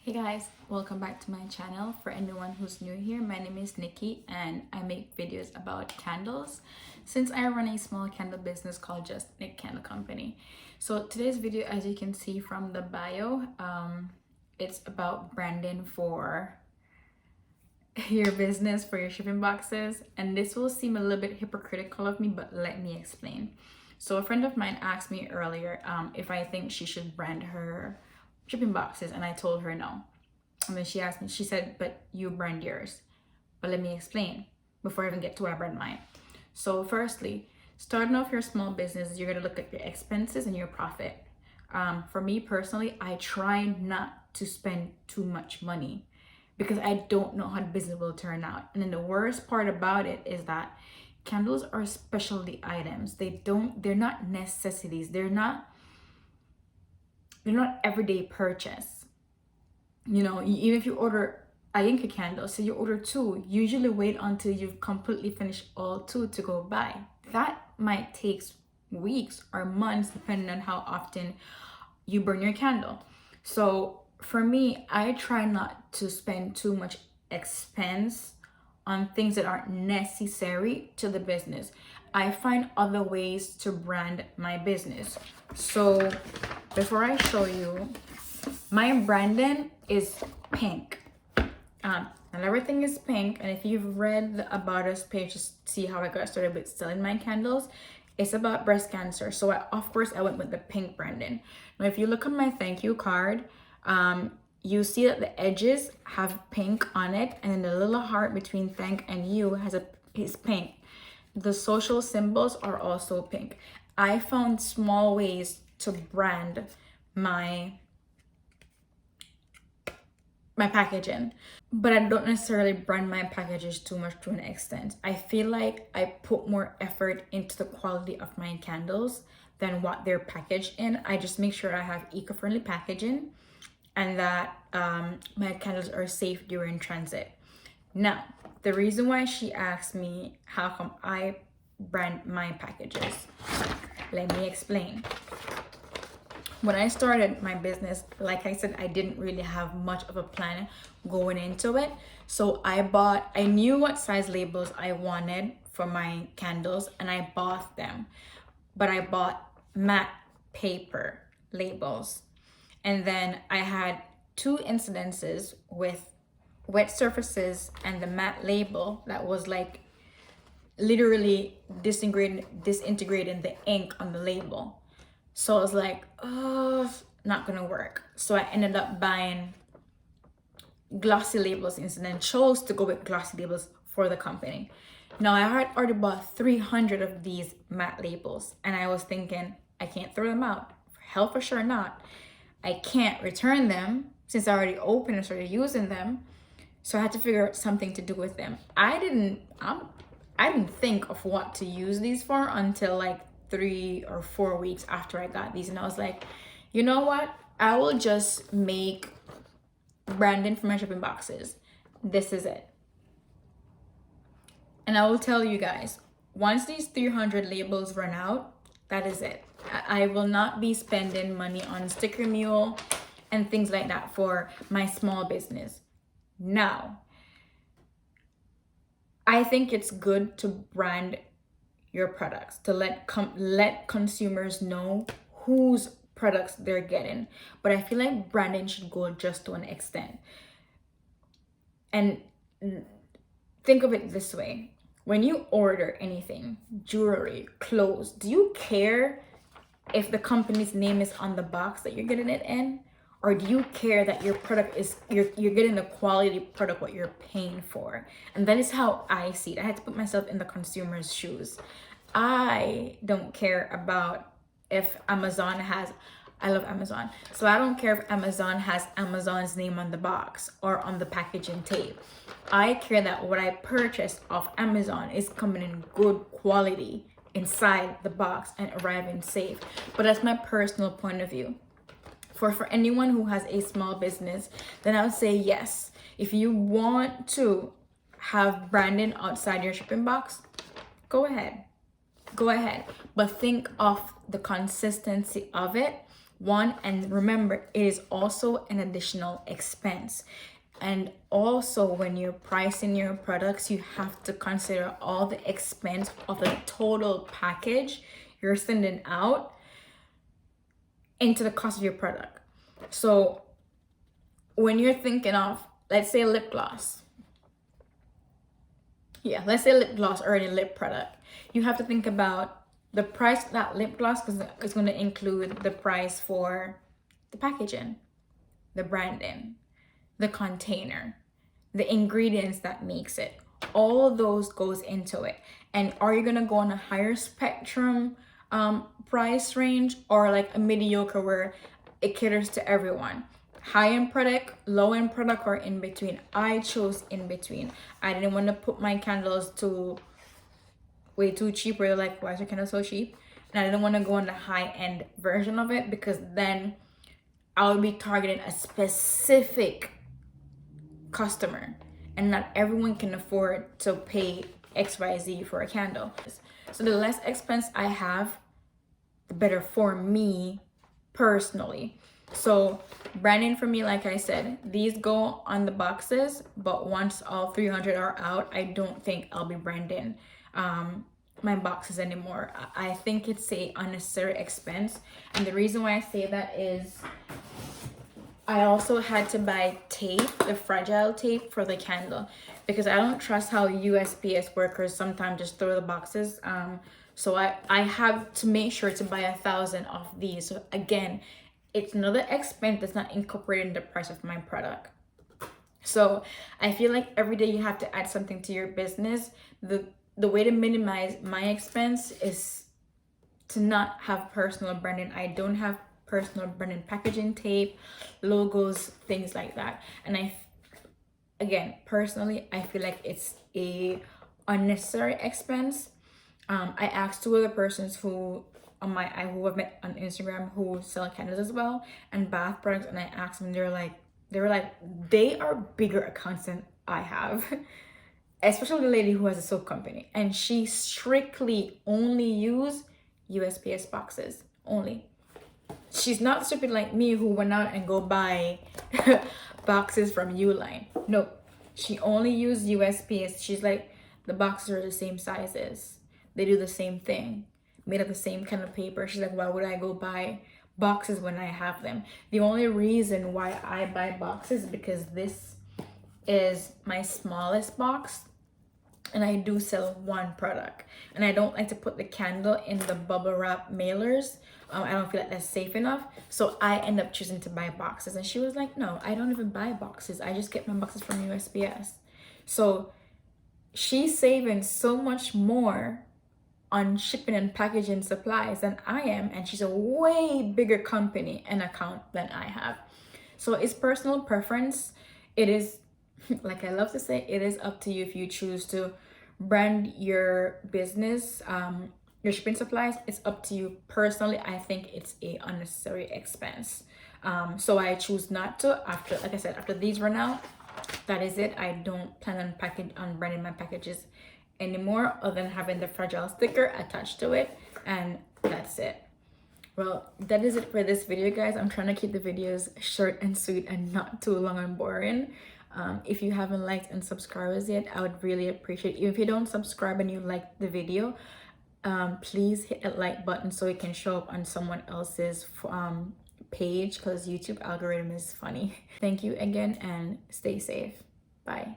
Hey guys, welcome back to my channel. For anyone who's new here, my name is Nikki and I make videos about candles since I run a small candle business called Just Nick Candle Company. So today's video, as you can see from the bio, it's about branding for your business, for your shipping boxes, and this will seem a little bit hypocritical of me, but let me explain. So a friend of mine asked me earlier if I think she should brand her shipping boxes, and I told her no. And then she asked me, she said, but you brand yours. But let me explain before I even get to where I brand mine. So firstly, starting off your small business, you're gonna look at your expenses and your profit. For me personally, I try not to spend too much money because I don't know how the business will turn out. And then the worst part about it is that candles are specialty items. They're not necessities. They're not everyday purchase. You know, even if you order a Yankee candle, so you order two, usually wait until you've completely finished all two to go buy. That might take weeks or months depending on how often you burn your candle. So for me, I try not to spend too much expense on things that aren't necessary to the business. I find other ways to brand my business. So before I show you, my branding is pink. And everything is pink. And if you've read the About Us page to see how I got started with selling my candles, it's about breast cancer. So of course I went with the pink branding. Now if you look on my thank you card, you see that the edges have pink on it, and then the little heart between thank and you is pink. The social symbols are also pink. I found small ways to brand my packaging, but I don't necessarily brand my packages too much to an extent. I feel like I put more effort into the quality of my candles than what they're packaged in. I just make sure I have eco-friendly packaging and that my candles are safe during transit. Now, the reason why she asked me how come I brand my packages, let me explain. When I started my business, like I said, I didn't really have much of a plan going into it. So I knew what size labels I wanted for my candles and I bought them. But I bought matte paper labels. And then I had two incidences with wet surfaces and the matte label that was like literally disintegrating the ink on the label. So I was like, oh, not gonna work. So I ended up buying glossy labels instead and chose to go with glossy labels for the company. Now I had already bought 300 of these matte labels and I was thinking, I can't throw them out. Hell for sure not. I can't return them since I already opened and started using them. So I had to figure out something to do with them. I didn't think of what to use these for until like 3 or 4 weeks after I got these, and I was like, you know what, I will just make branding for my shipping boxes. This is it. And I will tell you guys, once these 300 labels run out, that is it. I will not be spending money on sticker mule and things like that for my small business. Now, I think it's good to brand your products, to let consumers know whose products they're getting. But I feel like branding should go just to an extent. And think of it this way. When you order anything, jewelry, clothes, do you care if the company's name is on the box that you're getting it in? Or do you care that your product is, you're getting the quality product, what you're paying for? And that is how I see it. I had to put myself in the consumer's shoes. I don't care about if Amazon has, I love Amazon. So I don't care if Amazon has Amazon's name on the box or on the packaging tape. I care that what I purchased off Amazon is coming in good quality inside the box and arriving safe. But that's my personal point of view. For anyone who has a small business, then I would say yes. If you want to have branding outside your shipping box, go ahead. But think of the consistency of it One, and remember, it is also an additional expense. And also, when you're pricing your products, you have to consider all the expense of the total package you're sending out into the cost of your product. So when you're thinking of, let's say, lip gloss. Yeah, let's say lip gloss or any lip product. You have to think about the price of that lip gloss, because it's going to include the price for the packaging, the branding, the container, the ingredients that makes it. All of those goes into it. And are you gonna go on a higher spectrum price range, or like a mediocre where it caters to everyone? High-end product, low-end product, or in between? I chose in between. I didn't want to put my candles to way too cheap, where you're like, why is your candle so cheap? And I didn't want to go on the high-end version of it, because then I would be targeting a specific customer, and not everyone can afford to pay XYZ for a candle. So the less expense I have, the better for me personally. So branding for me, like I said, these go on the boxes, but once all 300 are out, I don't think I'll be branding my boxes anymore. I think it's a unnecessary expense. And the reason why I say that is I also had to buy tape, the fragile tape for the candle, because I don't trust how USPS workers sometimes just throw the boxes. So I have to make sure to buy 1,000 of these. So again, it's another expense that's not incorporated in the price of my product. So I feel like every day you have to add something to your business. The way to minimize my expense is to not have personal branding. I don't have personal branding packaging tape, logos, things like that. And again, personally, I feel like it's a unnecessary expense. I asked 2 other persons who who I've met on Instagram who sell candles as well and bath products, and I asked them, they were like they are bigger accounts than I have. Especially the lady who has a soap company, and she strictly only use USPS boxes only. She's not stupid like me, who went out and go buy boxes from Uline. No, she only used USPS. She's like, the boxes are the same sizes, they do the same thing, made of the same kind of paper. She's like, why would I go buy boxes when I have them? The only reason why I buy boxes is because this is my smallest box, and I do sell one product, and I don't like to put the candle in the bubble wrap mailers. I don't feel like that's safe enough, so I end up choosing to buy boxes. And she was like, no, I don't even buy boxes, I just get my boxes from USPS. So she's saving so much more on shipping and packaging supplies than I am, and she's a way bigger company and account than I have. So it's personal preference. It is, like I love to say, it is up to you if you choose to brand your business, your shipping supplies. It's up to you. Personally, I think it's a unnecessary expense. So I choose not to. After, like I said, after these run out, that is it. I don't plan on branding my packages anymore, other than having the fragile sticker attached to it, and that's it. Well, that is it for this video, guys. I'm trying to keep the videos short and sweet and not too long and boring. If you haven't liked and subscribed yet, I would really appreciate it. If you don't subscribe and you like the video, please hit that like button so it can show up on someone else's page, because YouTube algorithm is funny. Thank you again, and stay safe. Bye.